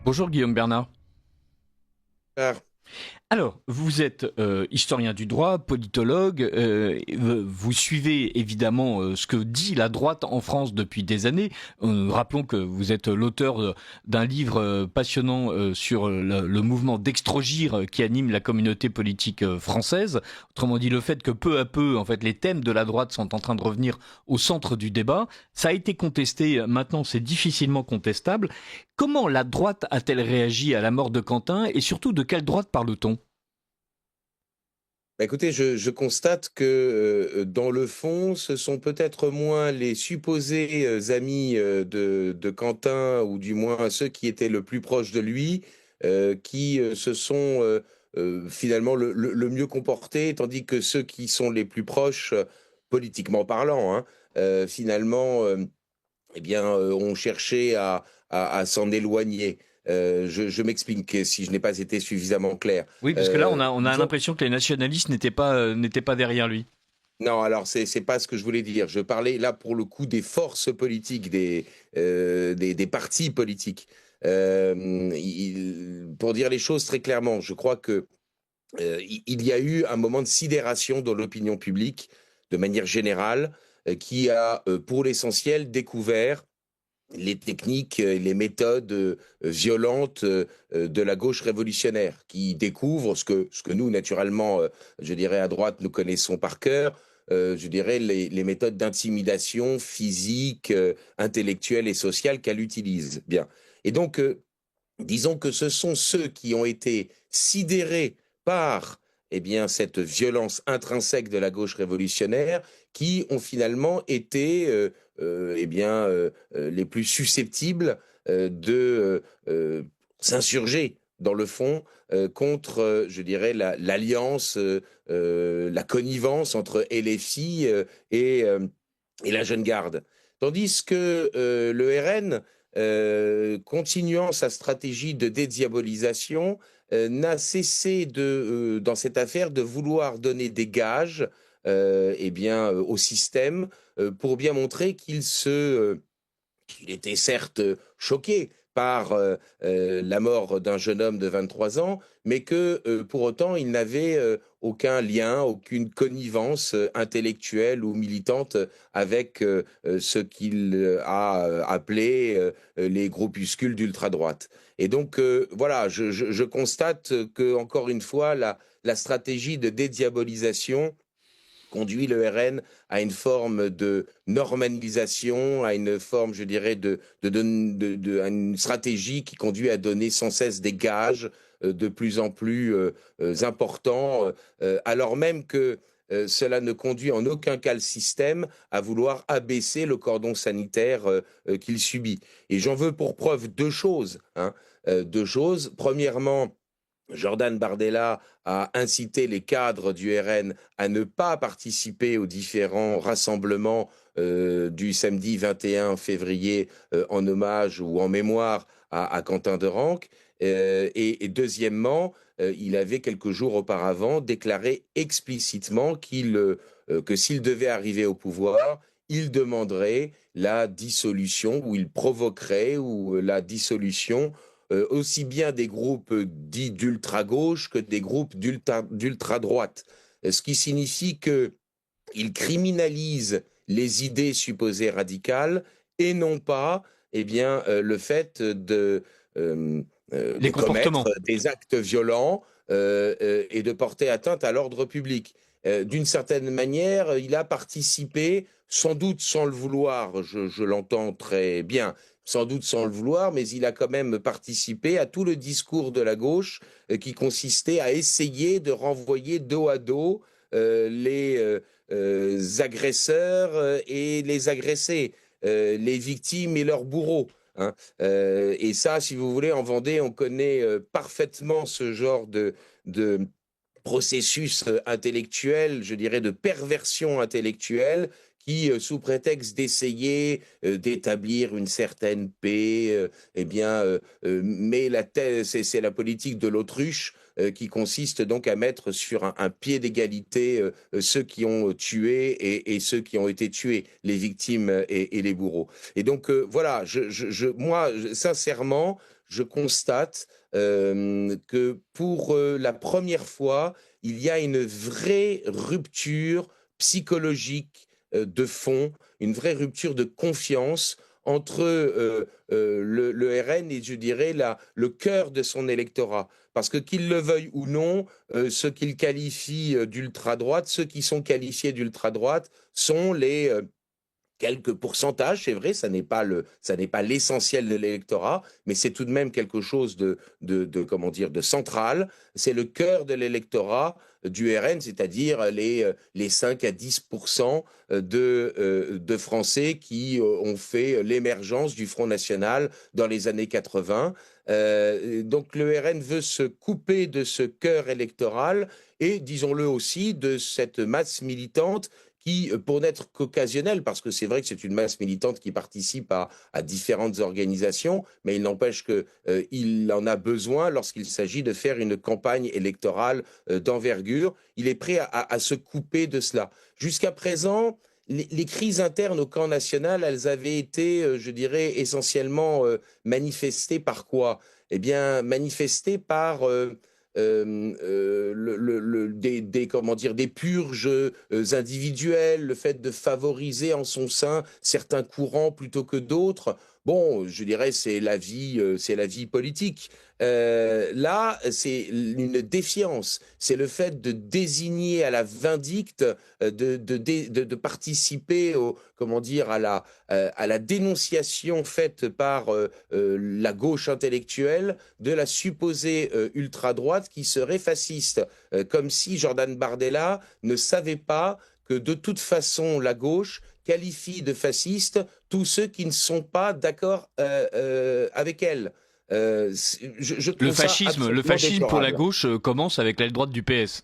Bonjour Guillaume Bernard. Ah, Alors, vous êtes historien du droit, politologue, vous suivez évidemment ce que dit la droite en France depuis des années. Rappelons que vous êtes l'auteur d'un livre passionnant sur le mouvement d'Extrogir qui anime la communauté politique française. Autrement dit, le fait que peu à peu, en fait, les thèmes de la droite sont en train de revenir au centre du débat. Ça a été contesté, maintenant c'est difficilement contestable. Comment la droite a-t-elle réagi à la mort de Quentin et surtout de quelle droite parle-t-on? bah écoutez, je constate que dans le fond, ce sont peut-être moins les supposés amis de Quentin, ou du moins ceux qui étaient le plus proches de lui, qui se sont finalement le mieux comportés, tandis que ceux qui sont les plus proches, politiquement parlant, hein, finalement, eh bien, ont cherché à s'en éloigner. Je m'explique si je n'ai pas été suffisamment clair. Oui, parce que là, on a Disons l'impression que les nationalistes n'étaient pas derrière lui. Non, alors c'est pas ce que je voulais dire. Je parlais là pour le coup des forces politiques, des partis politiques. Pour dire les choses très clairement, je crois que il y a eu un moment de sidération dans l'opinion publique, de manière générale, qui a, pour l'essentiel, découvert les techniques, les méthodes violentes de la gauche révolutionnaire, qui découvre ce que nous, naturellement, je dirais à droite, nous connaissons par cœur, je dirais les méthodes d'intimidation physique, intellectuelle et sociale qu'elle utilise. Bien. Et donc, disons que ce sont ceux qui ont été sidérés par eh bien, cette violence intrinsèque de la gauche révolutionnaire qui ont finalement été eh bien, les plus susceptibles de s'insurger, dans le fond, contre, je dirais, l'alliance, la connivence entre LFI et la jeune garde. Tandis que le RN, continuant sa stratégie de dédiabolisation, n'a cessé dans cette affaire, de vouloir donner des gages eh bien, au système pour bien montrer qu'il était certes choqué par la mort d'un jeune homme de 23 ans, mais que pour autant, il n'avait aucun lien, aucune connivence intellectuelle ou militante avec ce qu'il a appelé les groupuscules d'ultra-droite. Et donc, voilà, je constate que, encore une fois, la stratégie de dédiabolisation conduit le RN à une forme de normalisation, à une forme, je dirais, à une stratégie qui conduit à donner sans cesse des gages de plus en plus importants, alors même que cela ne conduit en aucun cas le système à vouloir abaisser le cordon sanitaire qu'il subit. Et j'en veux pour preuve deux choses, hein, deux choses. Premièrement, Jordan Bardella a incité les cadres du RN à ne pas participer aux différents rassemblements du samedi 21 février en hommage ou en mémoire à Quentin Derenc. Et deuxièmement, il avait quelques jours auparavant déclaré explicitement que s'il devait arriver au pouvoir, il demanderait la dissolution, ou il provoquerait ou la dissolution aussi bien des groupes dits d'ultra-gauche que des groupes d'ultra-droite. Ce qui signifie qu'il criminalise les idées supposées radicales et non pas eh bien, le fait euh, de Les commettre comportements. des actes violents et de porter atteinte à l'ordre public. D'une certaine manière, il a participé, sans doute sans le vouloir, je l'entends très bien, sans doute sans le vouloir, mais il a quand même participé à tout le discours de la gauche qui consistait à essayer de renvoyer dos à dos les agresseurs et les agressés, les victimes et leurs bourreaux. Hein. Et ça, si vous voulez, en Vendée, on connaît parfaitement ce genre de processus intellectuel, je dirais de perversion intellectuelle, qui, sous prétexte d'essayer d'établir une certaine paix, eh bien, met la tête, c'est la politique de l'autruche qui consiste donc à mettre sur un pied d'égalité ceux qui ont tué et ceux qui ont été tués, les victimes et les bourreaux. Et donc voilà, moi, sincèrement, je constate que pour la première fois, il y a une vraie rupture psychologique de fond, une vraie rupture de confiance entre le RN et, je dirais, le cœur de son électorat. Parce que qu'il le veuille ou non, ceux qu'il qualifie d'ultra-droite, ceux qui sont qualifiés d'ultra-droite sont les quelques pourcentages, c'est vrai, ça n'est pas l'essentiel de l'électorat, mais c'est tout de même quelque chose comment dire, de central. C'est le cœur de l'électorat du RN, c'est-à-dire les 5 à 10% de Français qui ont fait l'émergence du Front National dans les années 80. Donc le RN veut se couper de ce cœur électoral et, disons-le aussi, de cette masse militante qui, pour n'être qu'occasionnelle, parce que c'est vrai que c'est une masse militante qui participe à différentes organisations, mais il n'empêche qu'il en a besoin lorsqu'il s'agit de faire une campagne électorale d'envergure. Il est prêt à se couper de cela. Jusqu'à présent, les crises internes au camp national, elles avaient été, je dirais, essentiellement manifestées par quoi? Eh bien, manifestées par comment dire, des purges individuelles, le fait de favoriser en son sein certains courants plutôt que d'autres. Bon, je dirais c'est la vie politique. Là, c'est une défiance. C'est le fait de désigner à la vindicte, de participer comment dire, à la dénonciation faite par la gauche intellectuelle de la supposée ultra-droite qui serait fasciste. Comme si Jordan Bardella ne savait pas que de toute façon la gauche qualifie de fascistes tous ceux qui ne sont pas d'accord avec elle. Je Le trouve ça fascisme, le absolument fascisme pour la déplorable. gauche commence avec l'aile droite du PS.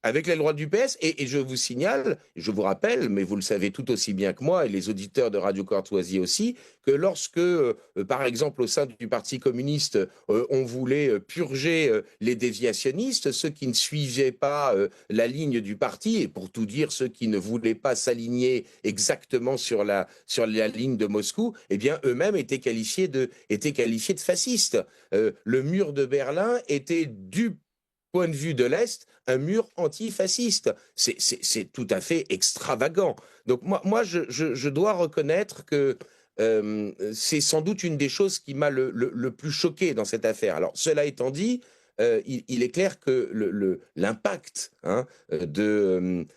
Avec l'aile droite du PS, et je vous signale, je vous rappelle, mais vous le savez tout aussi bien que moi, et les auditeurs de Radio Courtoisie aussi, que lorsque, par exemple, au sein du Parti communiste, on voulait purger les déviationnistes, ceux qui ne suivaient pas la ligne du parti, et pour tout dire, ceux qui ne voulaient pas s'aligner exactement sur la ligne de Moscou, eh bien, eux-mêmes étaient qualifiés de fascistes. Le mur de Berlin était du point de vue de l'Est, un mur antifasciste. C'est tout à fait extravagant. Donc moi je dois reconnaître que c'est sans doute une des choses qui m'a le plus choqué dans cette affaire. Alors, cela étant dit, il est clair que l'impact hein, du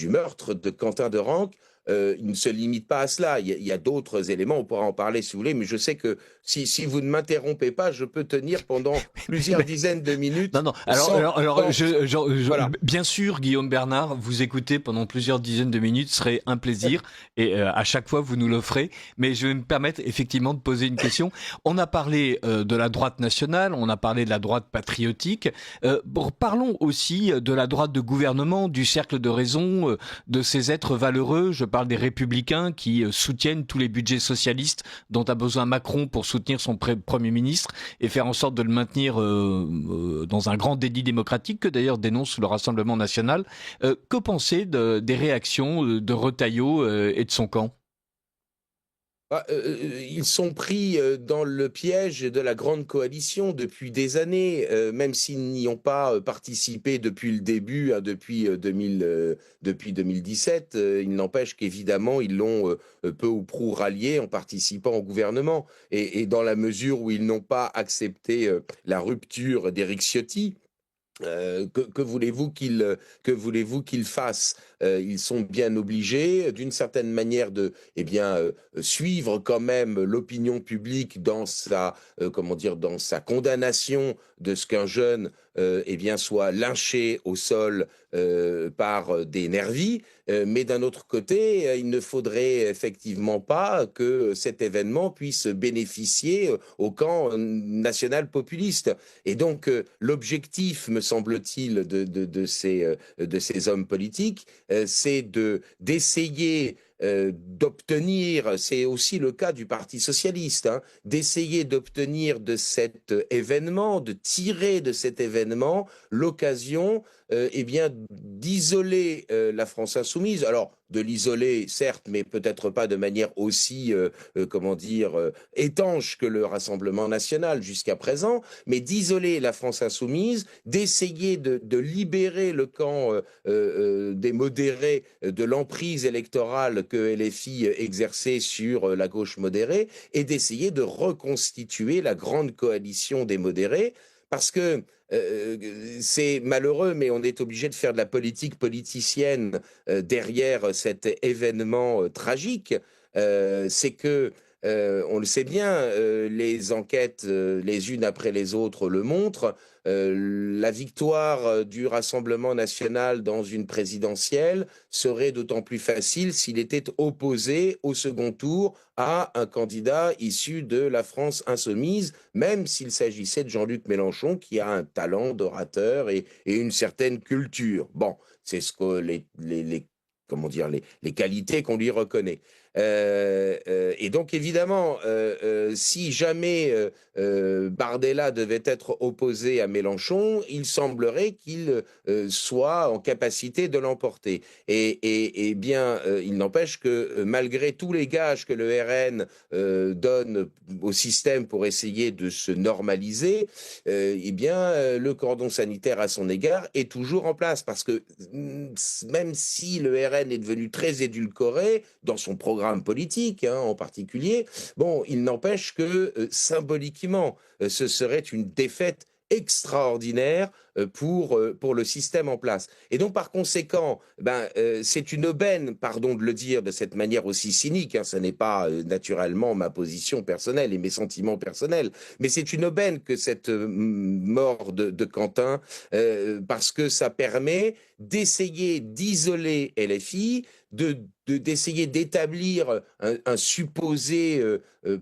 meurtre de Quentin de Renques, il ne se limite pas à cela. Il y a d'autres éléments, on pourra en parler si vous voulez, mais je sais que si vous ne m'interrompez pas, je peux tenir pendant plusieurs dizaines de minutes Non, non. voilà. Bien sûr, Guillaume Bernard, vous écouter pendant plusieurs dizaines de minutes serait un plaisir et à chaque fois vous nous l'offrez. Mais je vais me permettre effectivement de poser une question. On a parlé de la droite nationale, on a parlé de la droite patriotique. Parlons aussi de la droite de gouvernement, du cercle de raison, de ces êtres valeureux. Je parle des républicains qui soutiennent tous les budgets socialistes dont a besoin Macron pour soutenir son Premier ministre et faire en sorte de le maintenir dans un grand délit démocratique que d'ailleurs dénonce le Rassemblement national. Que penser des réactions de Retailleau et de son camp ? Ils sont pris dans le piège de la grande coalition depuis des années, même s'ils n'y ont pas participé depuis le début, hein, depuis 2017. Il n'empêche qu'évidemment, ils l'ont peu ou prou rallié en participant au gouvernement. Et dans la mesure où ils n'ont pas accepté la rupture d'Éric Ciotti, que voulez-vous qu'ils fassent? Ils sont bien obligés, d'une certaine manière, de suivre quand même l'opinion publique dans comment dire, dans sa condamnation de ce qu'un jeune soit lynché au sol par des nervis. Mais d'un autre côté, il ne faudrait effectivement pas que cet événement puisse bénéficier au camp national populiste. Et donc, l'objectif, me semble-t-il, de ces hommes politiques, c'est d'essayer d'obtenir, c'est aussi le cas du Parti socialiste, hein, d'essayer d'obtenir de cet événement, de tirer de cet événement l'occasion d'isoler la France insoumise. Alors, de l'isoler, certes, mais peut-être pas de manière aussi, étanche que le Rassemblement national jusqu'à présent, mais d'isoler la France insoumise, d'essayer de libérer le camp des modérés de l'emprise électorale que LFI exerçait sur la gauche modérée, et d'essayer de reconstituer la grande coalition des modérés, parce que c'est malheureux, mais on est obligé de faire de la politique politicienne derrière cet événement tragique. C'est que, on le sait bien, les enquêtes, les unes après les autres, le montrent. La victoire du Rassemblement national dans une présidentielle serait d'autant plus facile s'il était opposé au second tour à un candidat issu de la France insoumise, même s'il s'agissait de Jean-Luc Mélenchon, qui a un talent d'orateur et une certaine culture. Bon, c'est ce que les qualités qu'on lui reconnaît. Et donc évidemment, si jamais Bardella devait être opposé à Mélenchon, il semblerait qu'il soit en capacité de l'emporter. Et bien, il n'empêche que malgré tous les gages que le RN donne au système pour essayer de se normaliser, le cordon sanitaire à son égard est toujours en place, parce que même si le RN est devenu très édulcoré dans son programme politique, en particulier, bon, il n'empêche que symboliquement, ce serait une défaite extraordinaire pour le système en place. Et donc, par conséquent, c'est une aubaine, pardon de le dire de cette manière aussi cynique, ce n'est pas naturellement ma position personnelle et mes sentiments personnels, mais c'est une aubaine que cette mort de Quentin, parce que ça permet d'essayer d'isoler LFI, d'essayer d'établir un supposé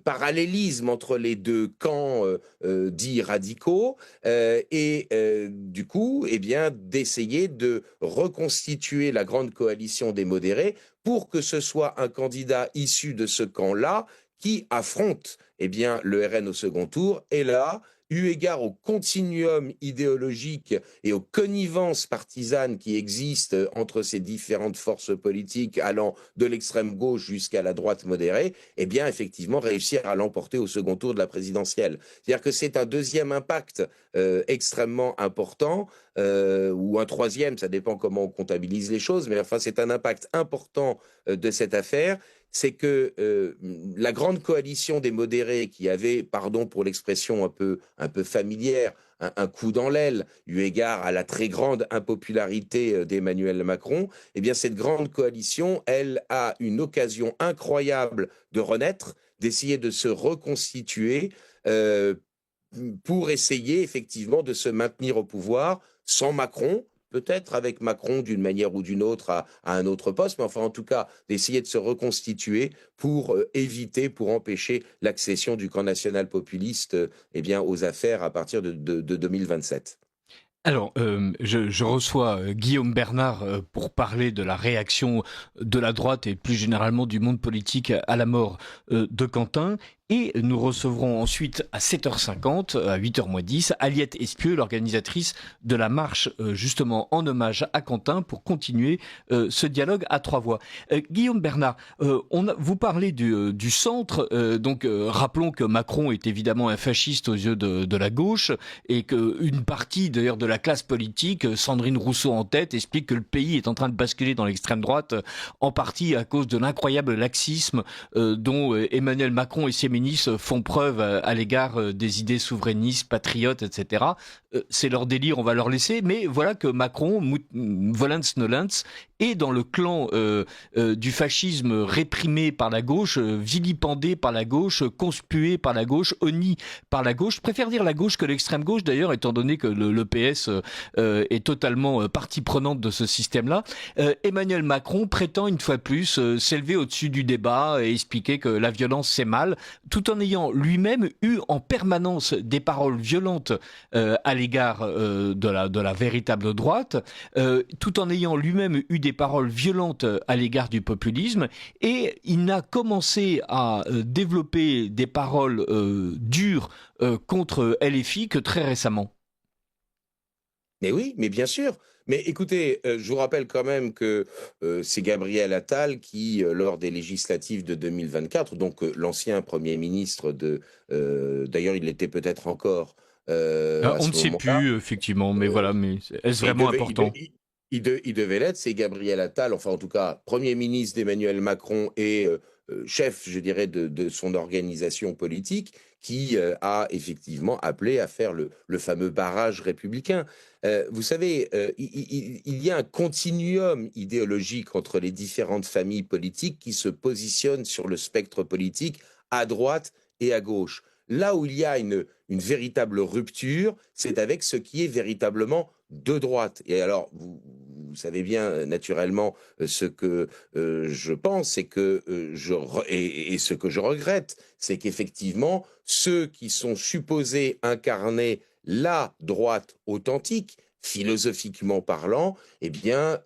parallélisme entre les deux camps dits radicaux, du coup, d'essayer de reconstituer la grande coalition des modérés pour que ce soit un candidat issu de ce camp-là qui affronte le RN au second tour. Et là, eu égard au continuum idéologique et aux connivences partisanes qui existent entre ces différentes forces politiques allant de l'extrême gauche jusqu'à la droite modérée, effectivement, réussir à l'emporter au second tour de la présidentielle. C'est-à-dire que c'est un deuxième impact extrêmement important, ou un troisième, ça dépend comment on comptabilise les choses, mais enfin, c'est un impact important de cette affaire. C'est que la grande coalition des modérés qui avait, pardon pour l'expression un peu familière, un coup dans l'aile, eu égard à la très grande impopularité d'Emmanuel Macron, cette grande coalition, elle a une occasion incroyable de renaître, d'essayer de se reconstituer pour essayer effectivement de se maintenir au pouvoir sans Macron, peut-être avec Macron d'une manière ou d'une autre à un autre poste, mais enfin en tout cas d'essayer de se reconstituer pour pour empêcher l'accession du camp national populiste aux affaires à partir de 2027. Alors, je reçois Guillaume Bernard pour parler de la réaction de la droite et plus généralement du monde politique à la mort de Quentin. Et nous recevrons ensuite à 7h50, à 8h moins 10, Aliette Espieux, l'organisatrice de la marche justement en hommage à Quentin, pour continuer ce dialogue à trois voix. Guillaume Bernard, vous parlez du centre, rappelons que Macron est évidemment un fasciste aux yeux de la gauche, et qu'une partie d'ailleurs de la classe politique, Sandrine Rousseau en tête, explique que le pays est en train de basculer dans l'extrême droite, en partie à cause de l'incroyable laxisme dont Emmanuel Macron et ses ministres font preuve à l'égard des idées souverainistes, patriotes, etc. C'est leur délire, on va leur laisser, mais voilà que Macron, volens nolens, est dans le clan du fascisme réprimé par la gauche, vilipendé par la gauche, conspué par la gauche, honni par la gauche. Je préfère dire la gauche que l'extrême gauche d'ailleurs, étant donné que le PS est totalement partie prenante de ce système-là. Emmanuel Macron prétend une fois de plus s'élever au-dessus du débat et expliquer que la violence c'est mal, tout en ayant lui-même eu en permanence des paroles violentes à l'égard de la véritable droite, tout en ayant lui-même eu des paroles violentes à l'égard du populisme, et il n'a commencé à développer des paroles dures contre LFI que très récemment. Mais oui, mais bien sûr. Mais écoutez, je vous rappelle quand même que c'est Gabriel Attal qui, lors des législatives de 2024, donc l'ancien Premier ministre d'ailleurs il l'était peut-être encore à On ne ce sait moment-là, plus, effectivement, mais euh, voilà, mais est-ce mais vraiment important? il devait l'être, c'est Gabriel Attal, enfin en tout cas Premier ministre d'Emmanuel Macron et chef, je dirais, de son organisation politique, qui a effectivement appelé à faire le fameux barrage républicain. Vous savez, il y a un continuum idéologique entre les différentes familles politiques qui se positionnent sur le spectre politique à droite et à gauche. Là où il y a une véritable rupture, c'est avec ce qui est véritablement de droite. Et alors, vous savez bien naturellement ce que je pense, c'est que et ce que je regrette, c'est qu'effectivement ceux qui sont supposés incarner la droite authentique, philosophiquement parlant, eh bien,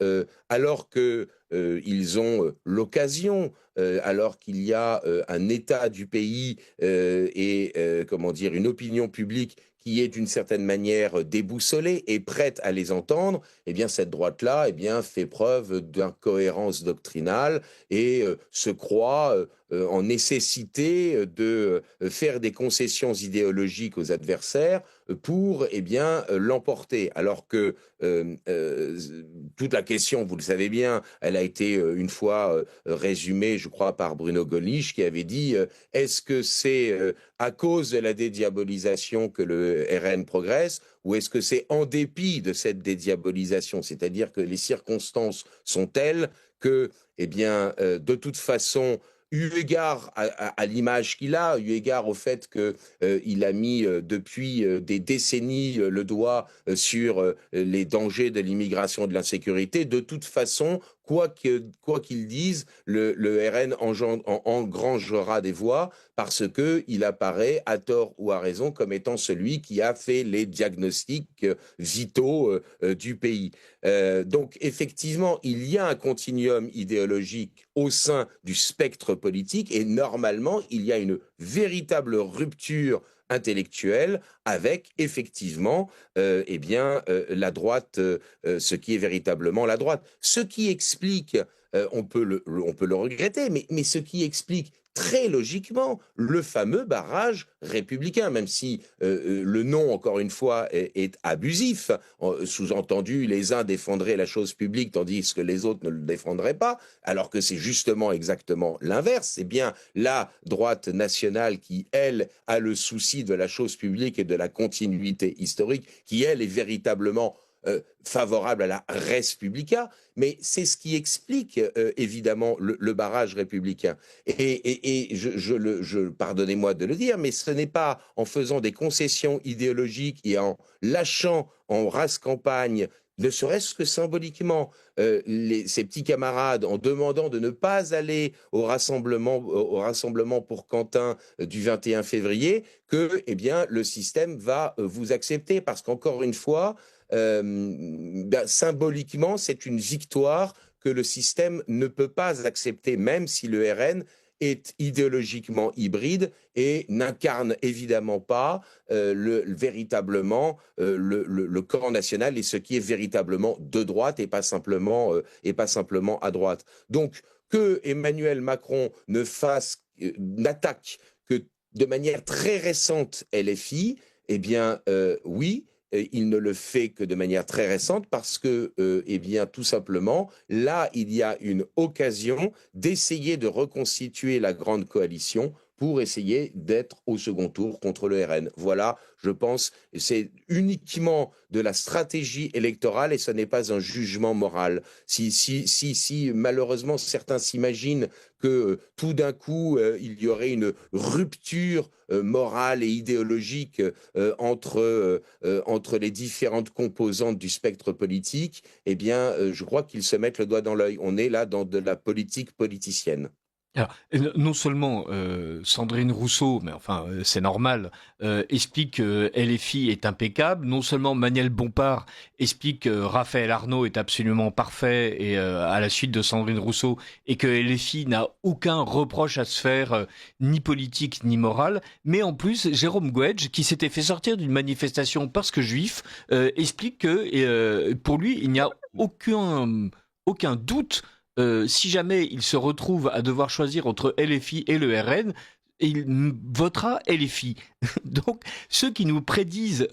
alors que ils ont l'occasion, alors qu'il y a un état du pays et comment dire une opinion publique qui est d'une certaine manière déboussolée et prête à les entendre, eh bien cette droite-là, eh bien fait preuve d'incohérence doctrinale et se croit en nécessité de faire des concessions idéologiques aux adversaires pour eh bien l'emporter. Alors que toute la question, vous le savez bien, elle a été une fois résumée, je crois, par Bruno Gollnisch, qui avait dit est-ce que c'est à cause de la dédiabolisation que le RN progresse, ou est-ce que c'est en dépit de cette dédiabolisation, c'est-à-dire que les circonstances sont telles que, eh bien, de toute façon, eu égard à l'image qu'il a, eu égard au fait qu'il a mis depuis des décennies le doigt sur les dangers de l'immigration et de l'insécurité, de toute façon, quoi qu'il dise, le RN engrangera des voix parce qu'il apparaît, à tort ou à raison, comme étant celui qui a fait les diagnostics vitaux du pays. Donc, effectivement, il y a un continuum idéologique au sein du spectre politique et normalement, il y a une véritable rupture intellectuelle avec effectivement eh bien la droite, ce qui est véritablement la droite. Ce qui explique, on peut le regretter, mais ce qui explique très logiquement le fameux barrage républicain, même si le nom, encore une fois, est abusif. Sous-entendu, les uns défendraient la chose publique tandis que les autres ne le défendraient pas, alors que c'est justement exactement l'inverse. C'est bien la droite nationale qui, elle, a le souci de la chose publique et de la continuité historique, qui, elle, est véritablement favorable à la res publica, mais c'est ce qui explique évidemment le barrage républicain. Et pardonnez-moi de le dire, mais ce n'est pas en faisant des concessions idéologiques et en lâchant en race campagne, ne serait-ce que symboliquement, ses petits camarades, en demandant de ne pas aller au rassemblement pour Quentin du 21 février, que eh bien, le système va vous accepter. Parce qu'encore une fois, symboliquement, c'est une victoire que le système ne peut pas accepter, même si le RN est idéologiquement hybride et n'incarne évidemment pas véritablement le camp national et ce qui est véritablement de droite et pas simplement à droite. Donc, que Emmanuel Macron n'attaque que de manière très récente LFI, eh bien, oui, il ne le fait que de manière très récente parce que, eh bien, tout simplement, là, il y a une occasion d'essayer de reconstituer la grande coalition pour essayer d'être au second tour contre le RN. Voilà, je pense, c'est uniquement de la stratégie électorale et ce n'est pas un jugement moral. Si malheureusement certains s'imaginent que tout d'un coup, il y aurait une rupture morale et idéologique entre les différentes composantes du spectre politique, eh bien, je crois qu'ils se mettent le doigt dans l'œil. On est là dans de la politique politicienne. Alors, non seulement Sandrine Rousseau, mais enfin c'est normal, explique que LFI est impeccable. Non seulement Manuel Bompard explique que Raphaël Arnaud est absolument parfait et à la suite de Sandrine Rousseau, et que LFI n'a aucun reproche à se faire, ni politique ni moral. Mais en plus, Jérôme Guedj, qui s'était fait sortir d'une manifestation parce que juif, explique que pour lui il n'y a aucun doute. Si jamais il se retrouve à devoir choisir entre LFI et le RN, il votera LFI. Donc, ceux qui nous prédisent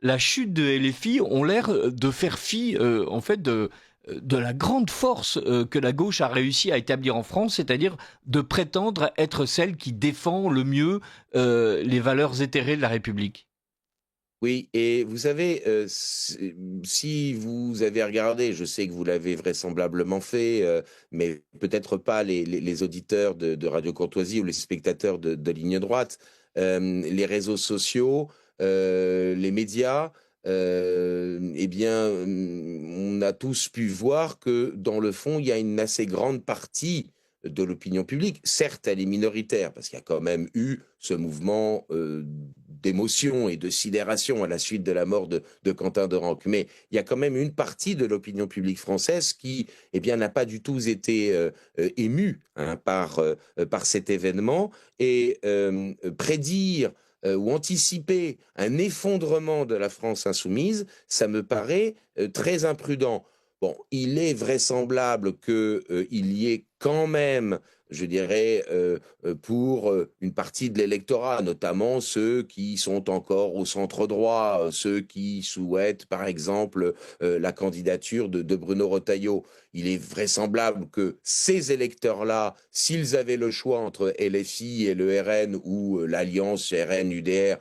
la chute de LFI ont l'air de faire fi, en fait, de la grande force que la gauche a réussi à établir en France, c'est-à-dire de prétendre être celle qui défend le mieux les valeurs éthérées de la République. Oui, et vous savez, si vous avez regardé, je sais que vous l'avez vraisemblablement fait, mais peut-être pas les auditeurs de Radio Courtoisie ou les spectateurs de Ligne Droite, les réseaux sociaux, les médias, eh bien, on a tous pu voir que dans le fond, il y a une assez grande partie de l'opinion publique. Certes, elle est minoritaire, parce qu'il y a quand même eu ce mouvement d'émotion et de sidération à la suite de la mort de Quentin de Ranc. Mais il y a quand même une partie de l'opinion publique française qui, eh bien, n'a pas du tout été émue par cet événement. Et prédire ou anticiper un effondrement de la France insoumise, ça me paraît très imprudent. Bon, il est vraisemblable qu'il y ait quand même, je dirais, pour une partie de l'électorat, notamment ceux qui sont encore au centre droit, ceux qui souhaitent, par exemple, la candidature de Bruno Retailleau. Il est vraisemblable que ces électeurs-là, s'ils avaient le choix entre LFI et le RN ou l'alliance RN-UDR,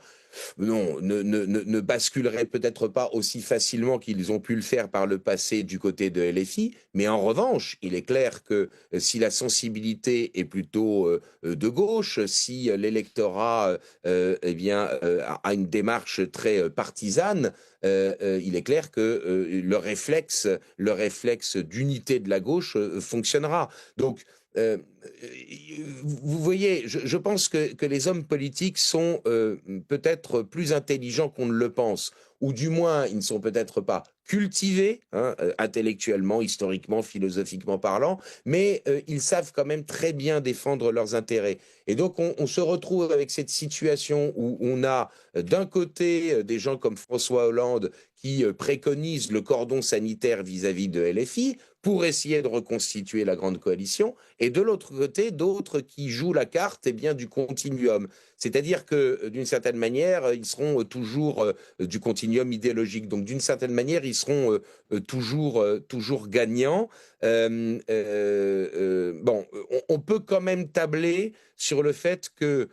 non, ne basculeraient peut-être pas aussi facilement qu'ils ont pu le faire par le passé du côté de LFI, mais en revanche, il est clair que si la sensibilité est plutôt de gauche, si l'électorat eh bien, a une démarche très partisane, il est clair que le réflexe d'unité de la gauche fonctionnera. Donc, euh, vous voyez, je pense que les hommes politiques sont peut-être plus intelligents qu'on ne le pense, ou du moins, ils ne sont peut-être pas cultivés, hein, intellectuellement, historiquement, philosophiquement parlant, mais ils savent quand même très bien défendre leurs intérêts. Et donc, on se retrouve avec cette situation où on a d'un côté des gens comme François Hollande qui préconisent le cordon sanitaire vis-à-vis de LFI pour essayer de reconstituer la grande coalition, et de l'autre côté, d'autres qui jouent la carte eh bien, du continuum. C'est-à-dire que, d'une certaine manière, ils seront toujours du continuum idéologique. Donc, d'une certaine manière, ils seront toujours gagnants. Bon, on peut quand même tabler sur le fait que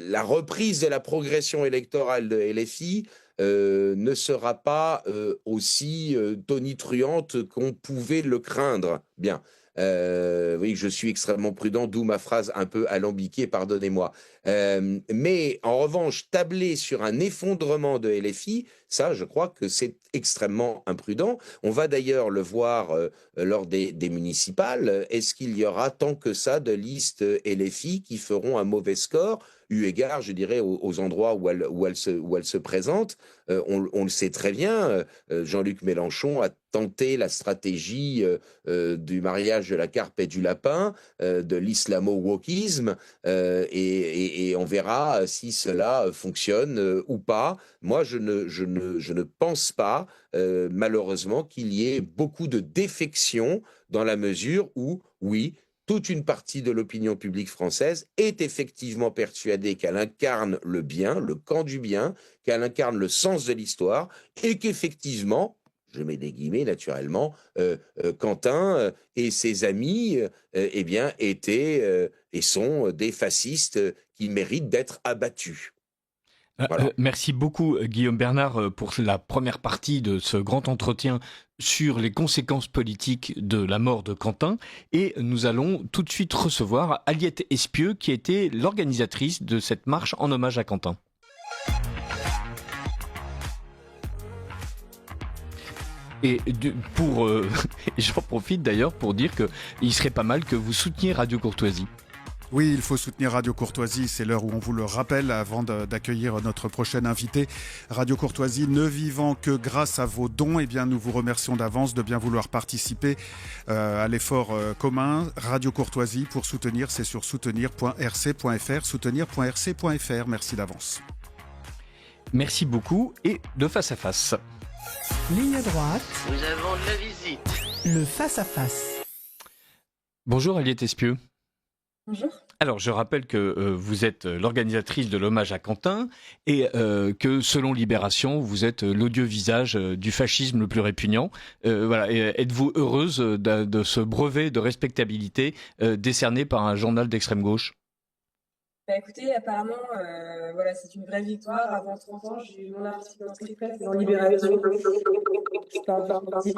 la reprise de la progression électorale de LFI ne sera pas aussi tonitruante qu'on pouvait le craindre. Bien. Oui, je suis extrêmement prudent, d'où ma phrase un peu alambiquée, pardonnez-moi. Mais en revanche, tabler sur un effondrement de LFI, ça, je crois que c'est extrêmement imprudent. On va d'ailleurs le voir lors des municipales. Est-ce qu'il y aura tant que ça de listes LFI qui feront un mauvais score, eu égard, je dirais, aux endroits où elles se présentent? On le sait très bien, Jean-Luc Mélenchon a tenté la stratégie du mariage de la carpe et du lapin, de l'islamo-wokisme, et on verra si cela fonctionne ou pas. Moi, je ne pense pas, malheureusement, qu'il y ait beaucoup de défection dans la mesure où, oui, toute une partie de l'opinion publique française est effectivement persuadée qu'elle incarne le bien, le camp du bien, qu'elle incarne le sens de l'histoire, et qu'effectivement, je mets des guillemets naturellement, Quentin et ses amis eh bien, étaient et sont des fascistes qui méritent d'être abattus. Voilà. Merci beaucoup Guillaume Bernard pour la première partie de ce grand entretien sur les conséquences politiques de la mort de Quentin, et nous allons tout de suite recevoir Aliette Espieux qui était l'organisatrice de cette marche en hommage à Quentin. Et j'en profite d'ailleurs pour dire qu'il serait pas mal que vous souteniez Radio Courtoisie. Oui, il faut soutenir Radio Courtoisie, c'est l'heure où on vous le rappelle avant d'accueillir notre prochaine invité. Radio Courtoisie, ne vivant que grâce à vos dons, eh bien, nous vous remercions d'avance de bien vouloir participer à l'effort commun. Radio Courtoisie, pour soutenir, c'est sur soutenir.rc.fr, soutenir.rc.fr. Merci d'avance. Merci beaucoup et de face à face. Ligne droite. Nous avons de la visite. Le face-à-face. Bonjour Aliette Espieux. Bonjour. Alors, je rappelle que vous êtes l'organisatrice de l'hommage à Quentin et que, selon Libération, vous êtes l'odieux visage du fascisme le plus répugnant. Voilà. Et êtes-vous heureuse de ce brevet de respectabilité décerné par un journal d'extrême gauche ? Bah écoutez, apparemment, voilà, c'est une vraie victoire. Avant 30 ans, j'ai eu mon article en triple presse dans Libération. Je parle d'un parti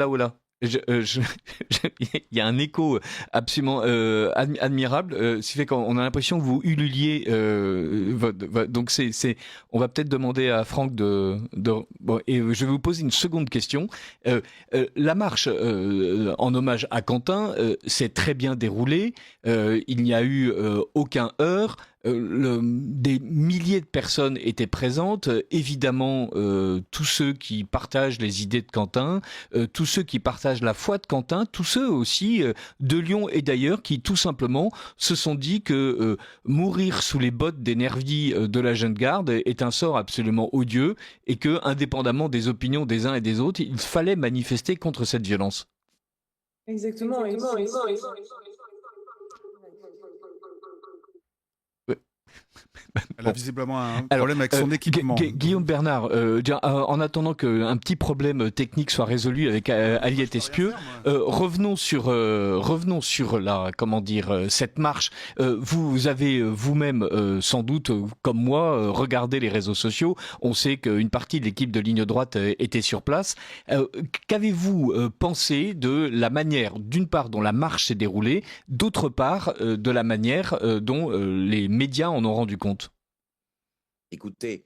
Oula. Il y a un écho absolument admirable, ce qui fait qu'on a l'impression que vous ululiez. Donc on va peut-être demander à Franck et je vais vous poser une seconde question. La marche en hommage à Quentin s'est très bien déroulée. Il n'y a eu aucun heurt. Des milliers de personnes étaient présentes, évidemment tous ceux qui partagent les idées de Quentin, tous ceux qui partagent la foi de Quentin, tous ceux aussi de Lyon et d'ailleurs qui tout simplement se sont dit que mourir sous les bottes des nervis de la jeune garde est un sort absolument odieux et que, indépendamment des opinions des uns et des autres, il fallait manifester contre cette violence. Exactement. Elle a visiblement un problème avec son équipement. Guillaume Bernard, en attendant qu'un petit problème technique soit résolu avec Aliette Espieux, revenons sur cette marche. Vous avez vous-même, sans doute, comme moi, regardé les réseaux sociaux. On sait qu'une partie de l'équipe de Ligne droite était sur place. Qu'avez-vous pensé de la manière, d'une part, dont la marche s'est déroulée, d'autre part, de la manière dont les médias en ont rendu compte? Écoutez,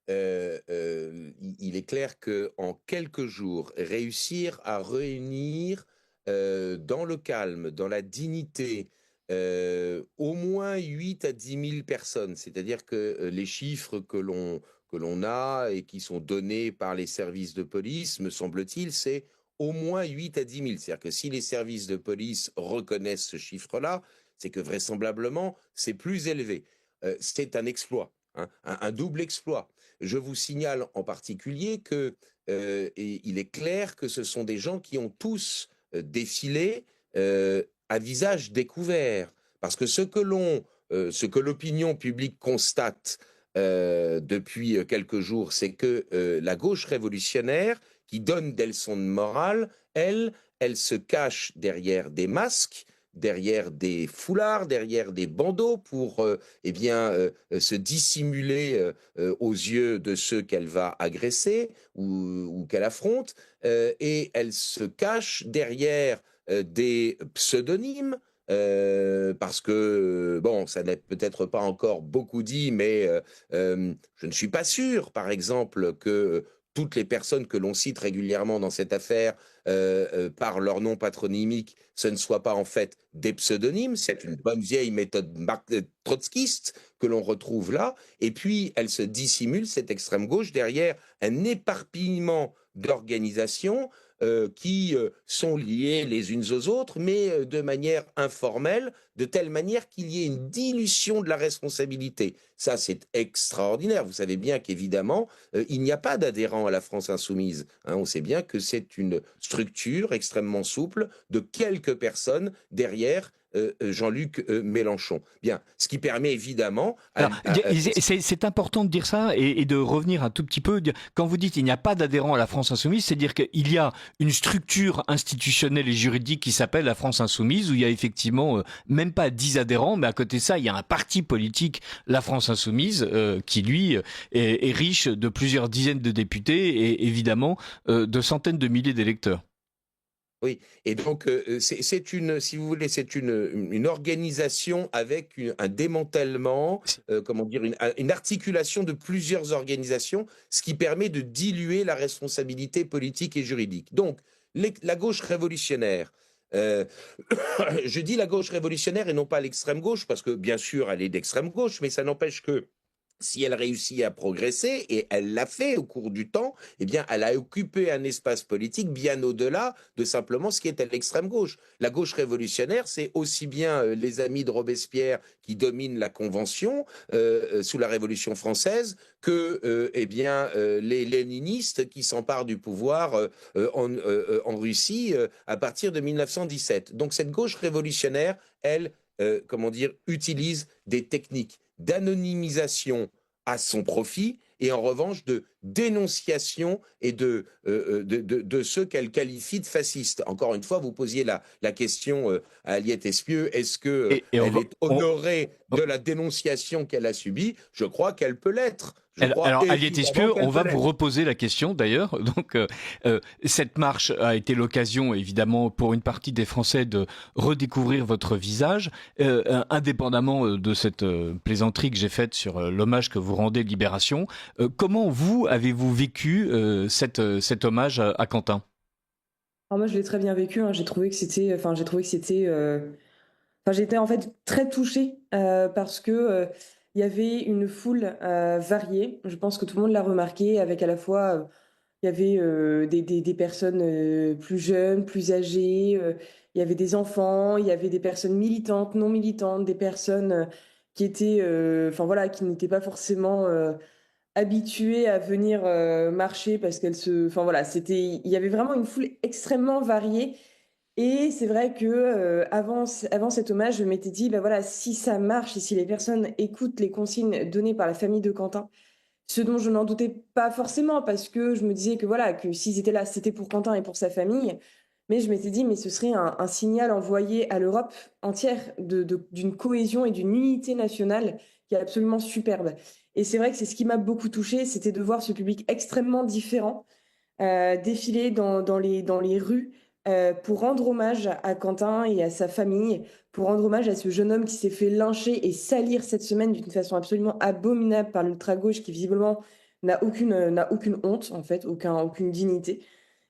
il est clair qu'en quelques jours, réussir à réunir dans le calme, dans la dignité, au moins 8 à 10 000 personnes, c'est-à-dire que les chiffres que l'on a et qui sont donnés par les services de police, me semble-t-il, c'est au moins 8 à 10 000. C'est-à-dire que si les services de police reconnaissent ce chiffre-là, c'est que vraisemblablement, c'est plus élevé. C'est un exploit. Un double exploit. Je vous signale en particulier que il est clair que ce sont des gens qui ont tous défilé à visage découvert, parce que ce que l'opinion publique constate depuis quelques jours, c'est que la gauche révolutionnaire, qui donne des leçons de morale, elle se cache derrière des masques, derrière des foulards, derrière des bandeaux pour se dissimuler aux yeux de ceux qu'elle va agresser ou qu'elle affronte, et elle se cache derrière des pseudonymes, parce que, bon, ça n'est peut-être pas encore beaucoup dit, mais je ne suis pas sûr, par exemple, que toutes les personnes que l'on cite régulièrement dans cette affaire par leur nom patronymique, ce ne soit pas en fait des pseudonymes. C'est une bonne vieille méthode trotskiste que l'on retrouve là. Et puis, elle se dissimule, cette extrême gauche, derrière un éparpillement d'organisations qui sont liées les unes aux autres, mais de manière informelle, de telle manière qu'il y ait une dilution de la responsabilité. Ça, c'est extraordinaire. Vous savez bien qu'évidemment, il n'y a pas d'adhérents à la France insoumise. On sait bien que c'est une structure extrêmement souple de quelques personnes derrière Jean-Luc Mélenchon. Bien, ce qui permet évidemment... C'est important de dire ça et de revenir un tout petit peu. Quand vous dites qu'il n'y a pas d'adhérents à la France insoumise, c'est dire qu'il y a une structure institutionnelle et juridique qui s'appelle la France insoumise, où il y a effectivement même pas 10 adhérents, mais à côté de ça, il y a un parti politique, la France insoumise, qui lui est riche de plusieurs dizaines de députés et évidemment de centaines de milliers d'électeurs. Oui, et donc c'est une, si vous voulez, c'est une organisation avec un démantèlement, comment dire, une articulation de plusieurs organisations, ce qui permet de diluer la responsabilité politique et juridique. Donc, la gauche révolutionnaire, je dis la gauche révolutionnaire et non pas l'extrême gauche, parce que bien sûr elle est d'extrême gauche, mais ça n'empêche que si elle réussit à progresser, et elle l'a fait au cours du temps, eh bien, elle a occupé un espace politique bien au-delà de simplement ce qui était l'extrême gauche. La gauche révolutionnaire, c'est aussi bien les amis de Robespierre qui dominent la Convention sous la Révolution française que les léninistes qui s'emparent du pouvoir en Russie à partir de 1917. Donc cette gauche révolutionnaire, elle, utilise des techniques d'anonymisation à son profit et en revanche de dénonciation et de ceux qu'elle qualifie de fascistes. Encore une fois, vous posiez la question à Aliette Espieux, est-ce qu'elle est honorée de la dénonciation qu'elle a subie? Je crois qu'elle peut l'être. Alors, Aliette Espieux, on va vous reposer la question d'ailleurs. Donc, cette marche a été l'occasion, évidemment, pour une partie des Français de redécouvrir votre visage, indépendamment de cette plaisanterie que j'ai faite sur l'hommage que vous rendez Libération. Comment vous avez-vous vécu cet hommage à Quentin? Alors moi, je l'ai très bien vécu. Hein. J'étais en fait très touchée parce que il y avait une foule variée. Je pense que tout le monde l'a remarqué, avec à la fois il y avait des personnes plus jeunes, plus âgées, il y avait des enfants, il y avait des personnes militantes, non militantes, des personnes qui étaient, qui n'étaient pas forcément habituées à venir marcher parce il y avait vraiment une foule extrêmement variée. Et c'est vrai que avant cet hommage, je m'étais dit, si ça marche et si les personnes écoutent les consignes données par la famille de Quentin, ce dont je n'en doutais pas forcément, parce que je me disais que s'ils étaient là, c'était pour Quentin et pour sa famille. Mais je m'étais dit, mais ce serait un signal envoyé à l'Europe entière d'une cohésion et d'une unité nationale qui est absolument superbe. Et c'est vrai que c'est ce qui m'a beaucoup touchée, c'était de voir ce public extrêmement différent défiler dans les rues pour rendre hommage à Quentin et à sa famille, pour rendre hommage à ce jeune homme qui s'est fait lyncher et salir cette semaine d'une façon absolument abominable par l'ultra-gauche qui visiblement n'a aucune honte, en fait, aucune dignité.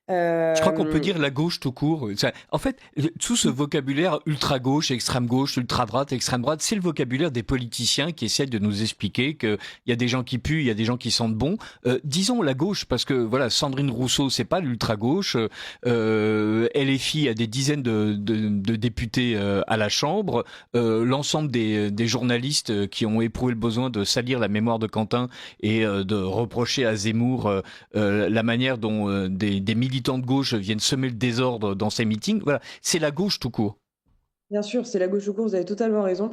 Je crois qu'on peut dire la gauche tout court. En fait, tout ce vocabulaire ultra-gauche, extrême-gauche, ultra-droite, extrême-droite, c'est le vocabulaire des politiciens qui essaient de nous expliquer qu'il y a des gens qui puent, il y a des gens qui sentent bon. Disons la gauche, parce que voilà, Sandrine Rousseau, c'est pas l'ultra-gauche. LFI a des dizaines de députés à la Chambre. L'ensemble des journalistes qui ont éprouvé le besoin de salir la mémoire de Quentin et de reprocher à Zemmour la manière dont des militants de gauche viennent semer le désordre dans ces meetings. Voilà, c'est la gauche tout court. Bien sûr, c'est la gauche tout court, vous avez totalement raison.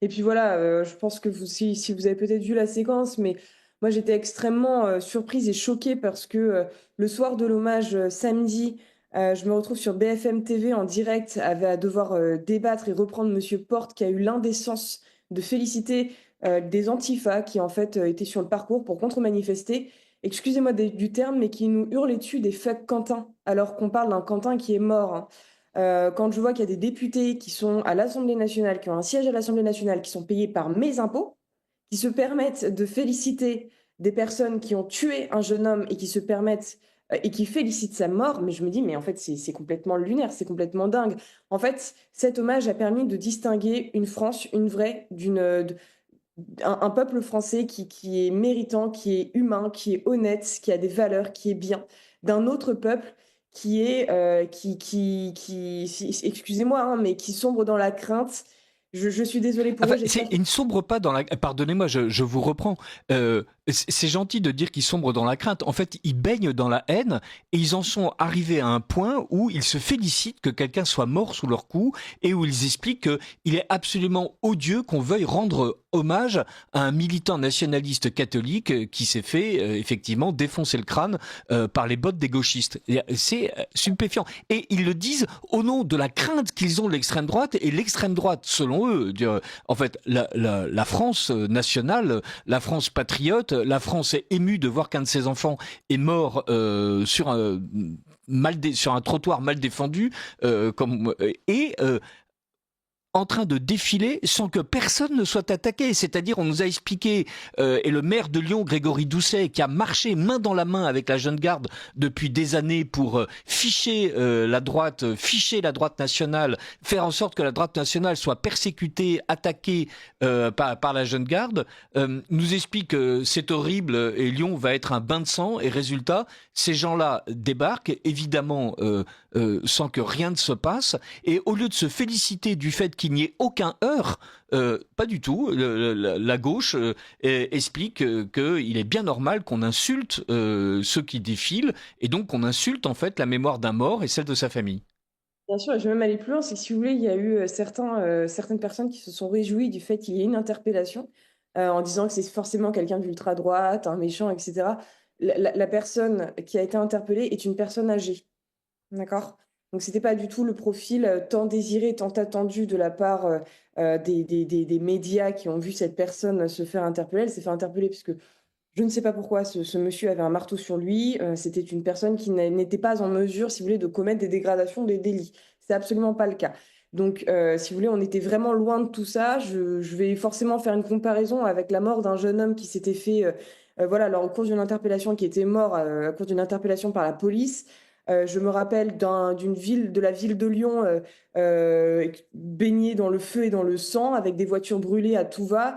Et puis voilà, je pense que si vous avez peut-être vu la séquence, mais moi j'étais extrêmement surprise et choquée parce que le soir de l'hommage, samedi, je me retrouve sur BFM TV en direct à devoir débattre et reprendre Monsieur Porte qui a eu l'indécence de féliciter des antifas qui en fait étaient sur le parcours pour contre-manifester. Excusez-moi du terme, mais qui nous hurlent dessus des fuck Quentin, alors qu'on parle d'un Quentin qui est mort. Hein. Quand je vois qu'il y a des députés qui sont à l'Assemblée nationale, qui ont un siège à l'Assemblée nationale, qui sont payés par mes impôts, qui se permettent de féliciter des personnes qui ont tué un jeune homme et qui se permettent et qui félicitent sa mort, mais je me dis, mais en fait, c'est complètement lunaire, c'est complètement dingue. En fait, cet hommage a permis de distinguer une France, une vraie, un peuple français qui est méritant, qui est humain, qui est honnête, qui a des valeurs, qui est bien, d'un autre peuple qui est, excusez-moi, hein, mais qui sombre dans la crainte. Je suis désolée pour eux. Il ne sombre pas dans la... Pardonnez-moi, je vous reprends. C'est gentil de dire qu'ils sombrent dans la crainte. En fait, ils baignent dans la haine et ils en sont arrivés à un point où ils se félicitent que quelqu'un soit mort sous leur coup et où ils expliquent qu'il est absolument odieux qu'on veuille rendre hommage à un militant nationaliste catholique qui s'est fait effectivement défoncer le crâne par les bottes des gauchistes. C'est stupéfiant. Et ils le disent au nom de la crainte qu'ils ont de l'extrême droite, et l'extrême droite, selon eux, en fait, la France nationale, la France patriote, la France est émue de voir qu'un de ses enfants est mort sur un trottoir mal défendu, et en train de défiler sans que personne ne soit attaqué. C'est-à-dire, on nous a expliqué, et le maire de Lyon, Grégory Doucet, qui a marché main dans la main avec la Jeune Garde depuis des années pour ficher la droite nationale, faire en sorte que la droite nationale soit persécutée, attaquée par la Jeune Garde, nous explique que c'est horrible et Lyon va être un bain de sang. Et résultat, ces gens-là débarquent, évidemment, sans que rien ne se passe. Et au lieu de se féliciter du fait qu'il n'y ait aucun heurt, pas du tout. La gauche explique qu'il est bien normal qu'on insulte ceux qui défilent, et donc qu'on insulte en fait la mémoire d'un mort et celle de sa famille. Bien sûr, je vais même aller plus loin, c'est que si vous voulez, il y a eu certaines personnes qui se sont réjouies du fait qu'il y ait une interpellation en disant que c'est forcément quelqu'un d'ultra-droite, un méchant, etc. La personne qui a été interpellée est une personne âgée. D'accord? Donc, c'était pas du tout le profil tant désiré, tant attendu de la part des médias qui ont vu cette personne se faire interpeller. Elle s'est fait interpeller puisque je ne sais pas pourquoi ce monsieur avait un marteau sur lui. C'était une personne qui n'était pas en mesure, si vous voulez, de commettre des dégradations, des délits. C'est absolument pas le cas. Donc, si vous voulez, on était vraiment loin de tout ça. Je vais forcément faire une comparaison avec la mort d'un jeune homme qui s'était fait, voilà, alors, au cours d'une interpellation, qui était mort à cause d'une interpellation par la police. Je me rappelle de la ville de Lyon, baignée dans le feu et dans le sang, avec des voitures brûlées à tout va.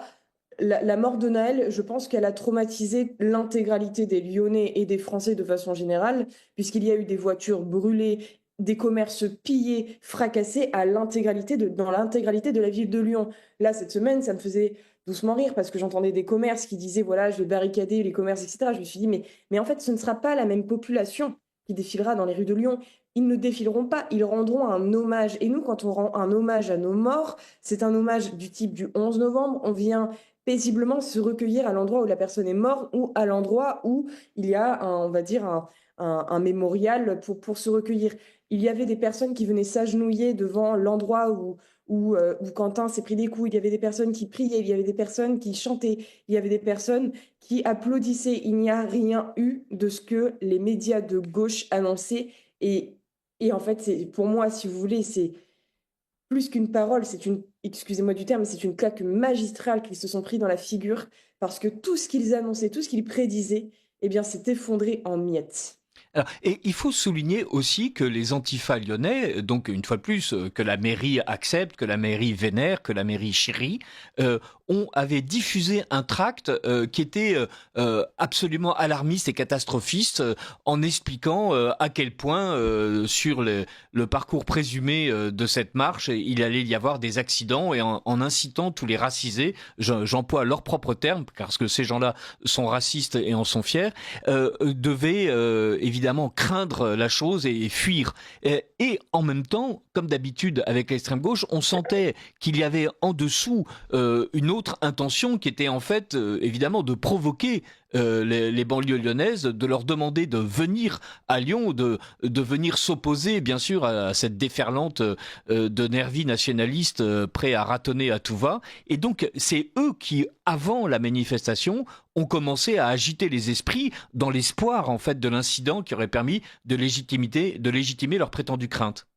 La mort de Naël, je pense qu'elle a traumatisé l'intégralité des Lyonnais et des Français de façon générale, puisqu'il y a eu des voitures brûlées, des commerces pillés, fracassés dans l'intégralité de la ville de Lyon. Là, cette semaine, ça me faisait doucement rire parce que j'entendais des commerces qui disaient, voilà, je vais barricader les commerces, etc. Je me suis dit, mais en fait, ce ne sera pas la même population qui défilera dans les rues de Lyon. Ils ne défileront pas, ils rendront un hommage. Et nous, quand on rend un hommage à nos morts, c'est un hommage du type du 11 novembre. On vient paisiblement se recueillir à l'endroit où la personne est morte ou à l'endroit où il y a, on va dire, un mémorial pour se recueillir. Il y avait des personnes qui venaient s'agenouiller devant l'endroit où Quentin s'est pris des coups. Il y avait des personnes qui priaient, il y avait des personnes qui chantaient, il y avait des personnes qui applaudissaient. Il n'y a rien eu de ce que les médias de gauche annonçaient. Et en fait, pour moi, si vous voulez, c'est plus qu'une parole, excusez-moi du terme, c'est une claque magistrale qu'ils se sont pris dans la figure parce que tout ce qu'ils annonçaient, tout ce qu'ils prédisaient, eh bien, s'est effondré en miettes. Alors, et il faut souligner aussi que les antifas lyonnais, donc une fois de plus, que la mairie accepte, que la mairie vénère, que la mairie chérit, avait diffusé un tract qui était absolument alarmiste et catastrophiste, en expliquant à quel point sur le parcours présumé de cette marche, il allait y avoir des accidents, et en incitant tous les racisés, j'emploie leurs propres termes, parce que ces gens-là sont racistes et en sont fiers, devaient évidemment craindre la chose et fuir. Et en même temps, comme d'habitude avec l'extrême gauche, on sentait qu'il y avait en dessous une autre intention qui était en fait évidemment de provoquer les banlieues lyonnaises, de leur demander de venir à Lyon, de venir s'opposer bien sûr à cette déferlante de nervis nationalistes prêts à ratonner à tout va. Et donc c'est eux qui, avant la manifestation, ont commencé à agiter les esprits dans l'espoir en fait de l'incident qui aurait permis de légitimer leur prétendue crainte.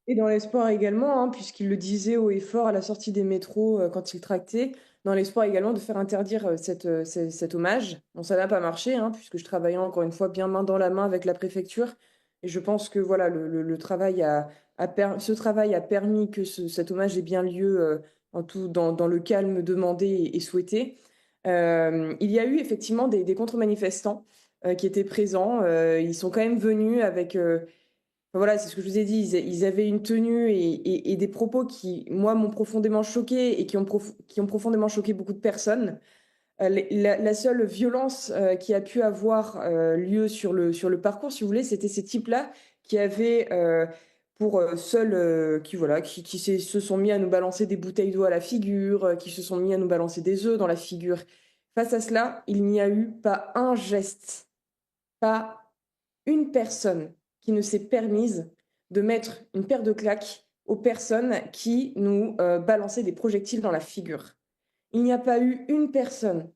Et dans l'espoir également, hein, puisqu'il le disait haut et fort à la sortie des métros quand il tractait, dans l'espoir également de faire interdire cet hommage. Bon, ça n'a pas marché, hein, puisque je travaillais encore une fois bien main dans la main avec la préfecture. Et je pense que voilà, le travail ce travail a permis que cet hommage ait bien lieu dans le calme demandé et souhaité. Il y a eu effectivement des contre-manifestants qui étaient présents. Ils sont quand même venus avec... Voilà, c'est ce que je vous ai dit. Ils avaient une tenue et des propos qui, moi, m'ont profondément choqué et qui ont profondément choqué beaucoup de personnes. La seule violence qui a pu avoir lieu sur le parcours, si vous voulez, c'était ces types-là qui avaient qui se sont mis à nous balancer des bouteilles d'eau à la figure, qui se sont mis à nous balancer des œufs dans la figure. Face à cela, il n'y a eu pas un geste, pas une personne qui ne s'est permise de mettre une paire de claques aux personnes qui nous balançaient des projectiles dans la figure. Il n'y a pas eu une personne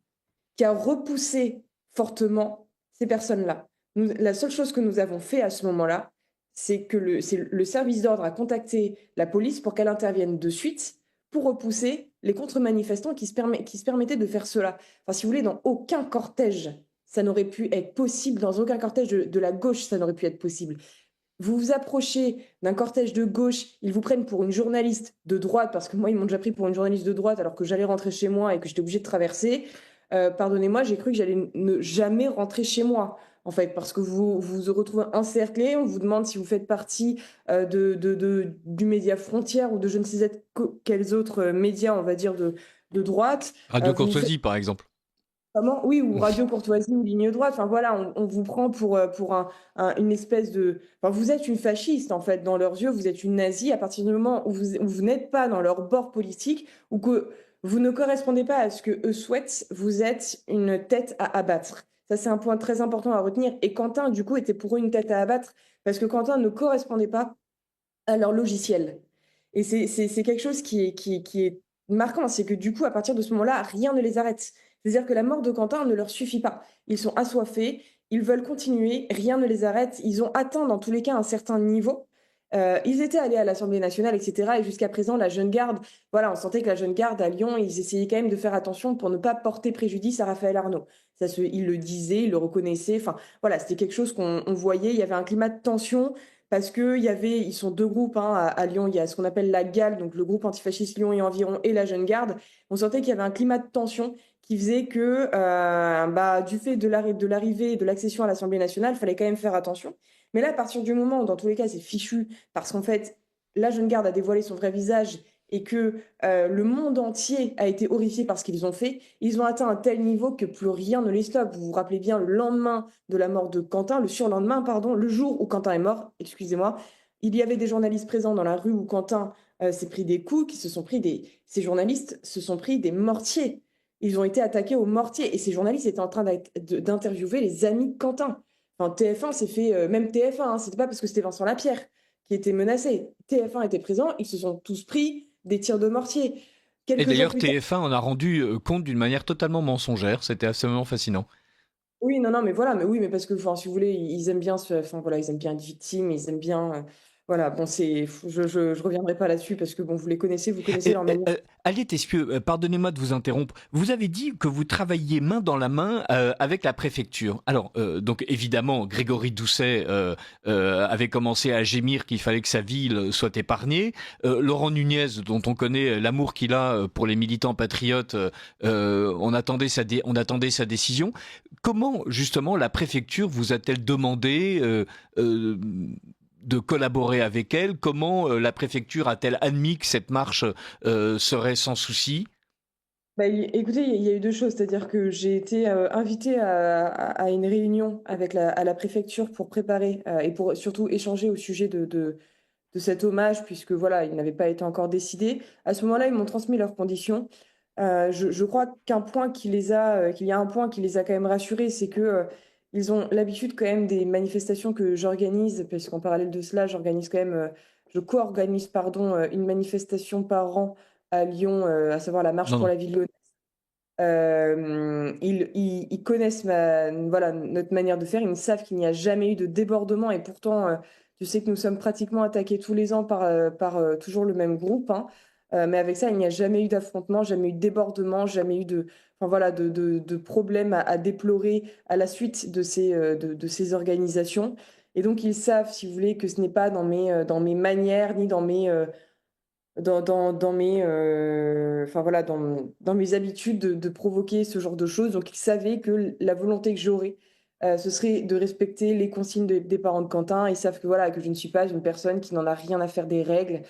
qui a repoussé fortement ces personnes-là. La seule chose que nous avons fait à ce moment-là, c'est que le service d'ordre a contacté la police pour qu'elle intervienne de suite pour repousser les contre-manifestants qui se permettaient de faire cela. Enfin, si vous voulez, dans aucun cortège, ça n'aurait pu être possible. Dans aucun cortège de la gauche, ça n'aurait pu être possible. Vous vous approchez d'un cortège de gauche, ils vous prennent pour une journaliste de droite, parce que moi, ils m'ont déjà pris pour une journaliste de droite alors que j'allais rentrer chez moi et que j'étais obligée de traverser. Pardonnez-moi, j'ai cru que j'allais ne jamais rentrer chez moi, en fait, parce que vous vous retrouvez encerclé, on vous demande si vous faites partie du média Frontière ou de je ne sais quels autres médias, on va dire, de droite. Radio Vous vous Courtoisie, par exemple. Comment? Oui, ou Radio Courtoisie ou Ligne Droite. Enfin voilà, on vous prend pour une espèce de. Enfin, vous êtes une fasciste en fait dans leurs yeux. Vous êtes une nazie à partir du moment où vous n'êtes pas dans leur bord politique ou que vous ne correspondez pas à ce que eux souhaitent. Vous êtes une tête à abattre. Ça c'est un point très important à retenir. Et Quentin du coup était pour eux une tête à abattre parce que Quentin ne correspondait pas à leur logiciel. Et c'est quelque chose qui est marquant, c'est que du coup, à partir de ce moment-là, rien ne les arrête. C'est-à-dire que la mort de Quentin ne leur suffit pas. Ils sont assoiffés, ils veulent continuer, rien ne les arrête. Ils ont atteint dans tous les cas un certain niveau. Ils étaient allés à l'Assemblée nationale, etc. Et jusqu'à présent, la jeune garde, voilà, on sentait que la jeune garde à Lyon, ils essayaient quand même de faire attention pour ne pas porter préjudice à Raphaël Arnaud. Ils le disaient, ils le reconnaissaient. Enfin, voilà, c'était quelque chose qu'on voyait. Il y avait un climat de tension parce que ils sont deux groupes hein, à Lyon. Il y a ce qu'on appelle la GAL, donc le groupe antifasciste Lyon et environ, et la Jeune Garde. On sentait qu'il y avait un climat de tension qui faisait que, du fait de l'arrivée et de l'accession à l'Assemblée nationale, il fallait quand même faire attention. Mais là, à partir du moment où, dans tous les cas, c'est fichu, parce qu'en fait, la Jeune Garde a dévoilé son vrai visage et que le monde entier a été horrifié par ce qu'ils ont fait, ils ont atteint un tel niveau que plus rien ne les stoppe. Vous vous rappelez bien, le lendemain de la mort de Quentin, le surlendemain, pardon, le jour où Quentin est mort, excusez-moi, il y avait des journalistes présents dans la rue où Quentin s'est pris des coups, ces journalistes se sont pris des mortiers. Ils ont été attaqués au mortier et ces journalistes étaient en train d'interviewer les amis de Quentin. Enfin, TF1 s'est fait, même TF1, hein, c'était pas parce que c'était Vincent Lapierre qui était menacé. TF1 était présent, ils se sont tous pris des tirs de mortier. Et Quelques jours d'ailleurs, plus tard, TF1 en a rendu compte d'une manière totalement mensongère. C'était absolument fascinant. oui, non, mais voilà, mais oui, mais parce que, enfin, si vous voulez, ils aiment bien enfin, voilà, ils aiment bien être victimes, ils aiment bien, voilà, bon, je reviendrai pas là-dessus parce que, bon, vous les connaissez, vous connaissez leur manière. Aliette Espieux, pardonnez-moi de vous interrompre. Vous avez dit que vous travailliez main dans la main avec la préfecture. Alors, donc évidemment, Grégory Doucet avait commencé à gémir qu'il fallait que sa ville soit épargnée. Laurent Nunez, dont on connaît l'amour qu'il a pour les militants patriotes, on attendait sa décision. Comment, justement, la préfecture vous a-t-elle demandé de collaborer avec elle? Comment la préfecture a-t-elle admis que cette marche serait sans souci? Écoutez, il y a eu deux choses, c'est-à-dire que j'ai été invitée à une réunion avec à la préfecture pour préparer et pour surtout échanger au sujet de cet hommage, puisque voilà, il n'avait pas été encore décidé. À ce moment-là, ils m'ont transmis leurs conditions. Je crois qu'il y a un point qui les a quand même rassurés, c'est que ils ont l'habitude quand même des manifestations que j'organise, parce qu'en parallèle de cela, je co-organise, pardon, une manifestation par an à Lyon, à savoir la marche Non, pour non. la ville lyonnaise. Ils connaissent voilà, notre manière de faire, ils savent qu'il n'y a jamais eu de débordement et pourtant, je sais que nous sommes pratiquement attaqués tous les ans par toujours le même groupe, hein. Mais avec ça, il n'y a jamais eu d'affrontement, jamais eu de débordement, jamais eu enfin, voilà, de problèmes à déplorer à la suite de ces organisations. Et donc, ils savent, si vous voulez, que ce n'est pas dans mes manières ni dans mes, enfin voilà, dans mes habitudes de provoquer ce genre de choses. Donc, ils savaient que la volonté que j'aurais, ce serait de respecter les consignes des parents de Quentin. Ils savent que voilà, que je ne suis pas une personne qui n'en a rien à faire des règles.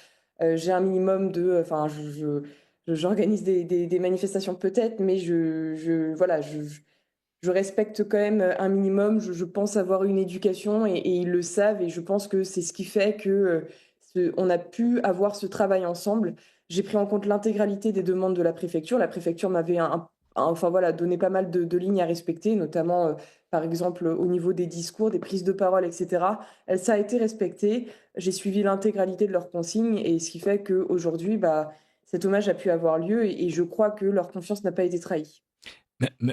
J'ai un minimum enfin, j'organise des manifestations peut-être, mais voilà, je respecte quand même un minimum. Je pense avoir une éducation et ils le savent. Et je pense que c'est ce qui fait que on a pu avoir ce travail ensemble. J'ai pris en compte l'intégralité des demandes de la préfecture. La préfecture m'avait enfin voilà, donné pas mal de lignes à respecter, notamment par exemple au niveau des discours, des prises de parole, etc. Ça a été respecté. J'ai suivi l'intégralité de leurs consignes et ce qui fait qu'aujourd'hui, cet hommage a pu avoir lieu et je crois que leur confiance n'a pas été trahie.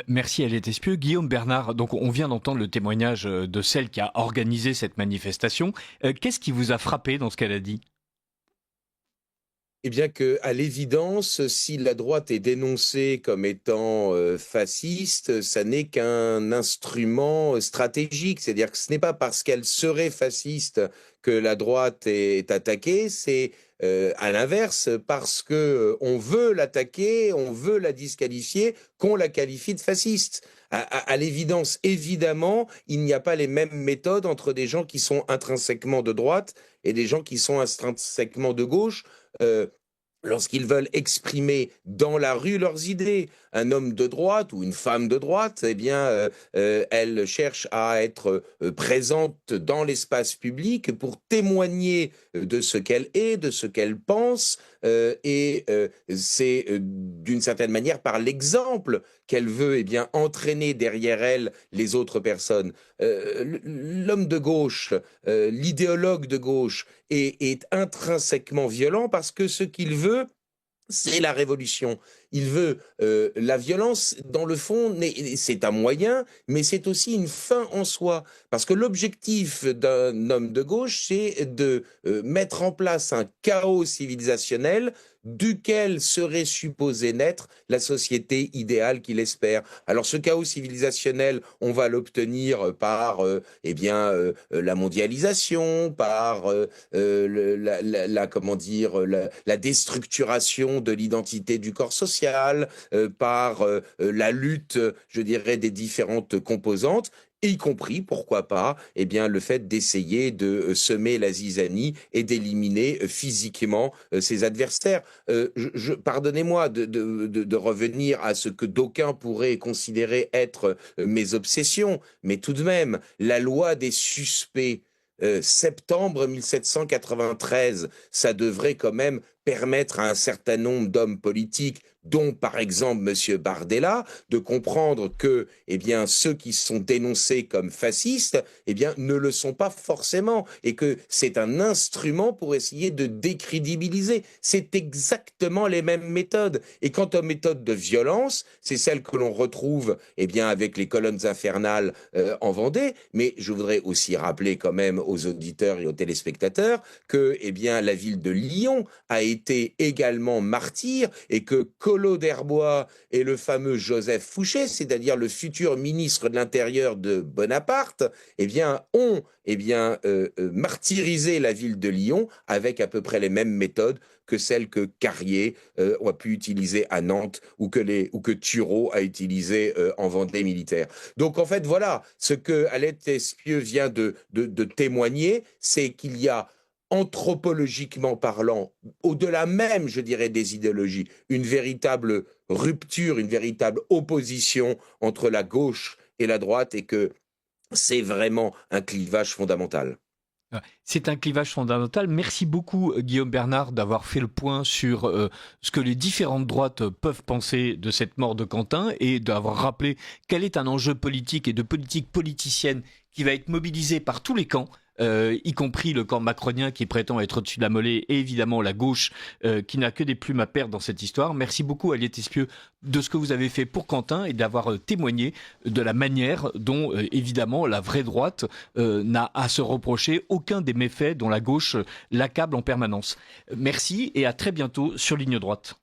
Merci Aliette Espieux. Guillaume Bernard, donc on vient d'entendre le témoignage de celle qui a organisé cette manifestation. Qu'est-ce qui vous a frappé dans ce qu'elle a dit ? Eh bien qu'à l'évidence, si la droite est dénoncée comme étant fasciste, ça n'est qu'un instrument stratégique. C'est-à-dire que ce n'est pas parce qu'elle serait fasciste que la droite est attaquée, c'est à l'inverse, parce que on veut l'attaquer, on veut la disqualifier, qu'on la qualifie de fasciste. À l'évidence, évidemment, il n'y a pas les mêmes méthodes entre des gens qui sont intrinsèquement de droite et des gens qui sont intrinsèquement de gauche. euh, Lorsqu'ils veulent exprimer dans la rue leurs idées. Un homme de droite ou une femme de droite, eh bien, elle cherche à être présente dans l'espace public pour témoigner de ce qu'elle est, de ce qu'elle pense, et c'est d'une certaine manière par l'exemple qu'elle veut eh bien, entraîner derrière elle les autres personnes. L'homme de gauche, l'idéologue de gauche est intrinsèquement violent parce que ce qu'il veut, c'est la révolution. Il veut la violence, dans le fond, c'est un moyen, mais c'est aussi une fin en soi. Parce que l'objectif d'un homme de gauche, c'est de mettre en place un chaos civilisationnel duquel serait supposée naître la société idéale qu'il espère. Alors ce chaos civilisationnel, on va l'obtenir par la mondialisation, par la déstructuration de l'identité du corps social, par la lutte, je dirais, des différentes composantes, y compris, pourquoi pas, eh bien, le fait d'essayer de semer la zizanie et d'éliminer physiquement ses adversaires. Pardonnez-moi de revenir à ce que d'aucuns pourraient considérer être mes obsessions, mais tout de même, la loi des suspects, septembre 1793, ça devrait quand même permettre à un certain nombre d'hommes politiques, dont par exemple M. Bardella, de comprendre que eh bien, ceux qui sont dénoncés comme fascistes eh bien, ne le sont pas forcément et que c'est un instrument pour essayer de décrédibiliser. C'est exactement les mêmes méthodes. Et quant aux méthodes de violence, c'est celles que l'on retrouve eh bien, avec les colonnes infernales en Vendée, mais je voudrais aussi rappeler quand même aux auditeurs et aux téléspectateurs que eh bien, la ville de Lyon a été également martyr et que Collot d'Herbois et le fameux Joseph Fouché, c'est-à-dire le futur ministre de l'Intérieur de Bonaparte, eh bien, ont martyrisé la ville de Lyon avec à peu près les mêmes méthodes que celles que Carrier a pu utiliser à Nantes ou que Turreau a utilisé en Vendée militaire. Donc en fait, voilà, ce que Aliette Espieux vient de témoigner, c'est qu'il y a anthropologiquement parlant, au-delà même, je dirais, des idéologies, une véritable rupture, une véritable opposition entre la gauche et la droite et que c'est vraiment un clivage fondamental. C'est un clivage fondamental. Merci beaucoup Guillaume Bernard d'avoir fait le point sur ce que les différentes droites peuvent penser de cette mort de Quentin et d'avoir rappelé quel est un enjeu politique et de politique politicienne qui va être mobilisé par tous les camps. Y compris le camp macronien qui prétend être au-dessus de la mêlée et évidemment la gauche qui n'a que des plumes à perdre dans cette histoire. Merci beaucoup Aliette Espieux de ce que vous avez fait pour Quentin et d'avoir témoigné de la manière dont évidemment la vraie droite n'a à se reprocher aucun des méfaits dont la gauche l'accable en permanence. Merci et à très bientôt sur Ligne Droite.